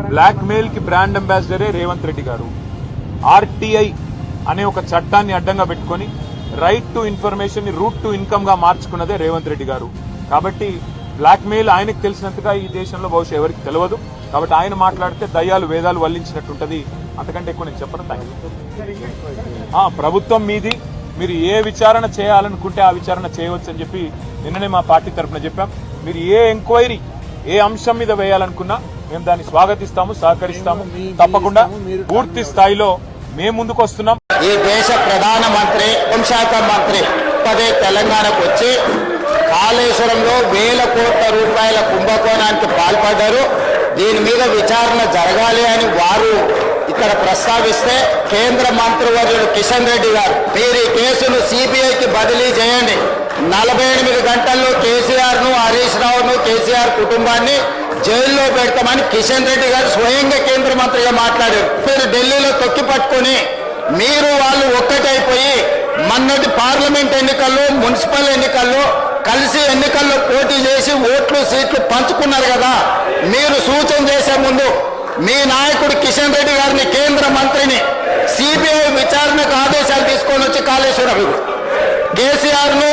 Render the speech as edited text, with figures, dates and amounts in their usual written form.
Black mail కి brand అంబాసిడరే Revanth Reddy గారు. RTI అనే ఒక చట్టాన్ని అడ్డంగా పెట్టుకుని రైట్ టు ఇన్ఫర్మేషన్ ని రూట్ టు ఇన్కమ్ గా మార్చుకున్నదే రేవంత్ రెడ్డి గారు. కాబట్టి బ్లాక్ మెయిల్ ఆయనకు తెలిసినంతగా ఈ దేశంలో బహుశా ఎవరికి తెలియదు. కాబట్టి ఆయన మాట్లాడితే దయ్యాలు వేదాలు వల్లించినట్టుంటది. అంతకంటే ఎక్కువ నేను చెప్పను. ప్రభుత్వం మీది, మీరు ఏ విచారణ చేయాలనుకుంటే ఆ విచారణ చేయవచ్చని చెప్పి నిన్ననే మా పార్టీ తరఫున చెప్పాం. మీరు ఏ ఎంక్వైరీ ఏ అంశం మీద వేయాలనుకున్నా మేము దాన్ని స్వాగతిస్తాము, సహకరిస్తాము. తప్పకుండా పూర్తి స్థాయిలో మేము ముందుకు వస్తున్నాం. ఈ దేశ ప్రధానమంత్రి, హోంశాఖ మంత్రి పదే తెలంగాణకు వచ్చి కాళేశ్వరంలో వేల కోట్ల రూపాయల కుంభకోణానికి పాల్పడ్డారు. దీని మీద విచారణ జరగాలి అని వారు ఇక్కడ ప్రస్తావిస్తే కేంద్ర మంత్రివర్యులు కిషన్ రెడ్డి గారు మీరు ఈ కేసును సిబిఐకి బదిలీ చేయండి, 48 గంటల్లో కేసీఆర్ ను, హరీష్ రావును, కేసీఆర్ కుటుంబాన్ని జైల్లో పెడతామని కిషన్ రెడ్డి గారు స్వయంగా కేంద్ర మంత్రిగా మాట్లాడారు. మీరు ఢిల్లీలో తొక్కి పట్టుకుని మీరు వాళ్ళు ఒక్కటైపోయి మొన్నటి పార్లమెంట్ ఎన్నికల్లో, మున్సిపల్ ఎన్నికల్లో కలిసి ఎన్నికల్లో పోటీ చేసి ఓట్లు సీట్లు పంచుకున్నారు కదా. మీరు సూచన చేసే ముందు మీ నాయకుడు కిషన్ రెడ్డి గారిని, కేంద్ర మంత్రిని సిబిఐ విచారణకు ఆదేశాలు తీసుకొని వచ్చి కాళేశ్వరం కేసీఆర్ ను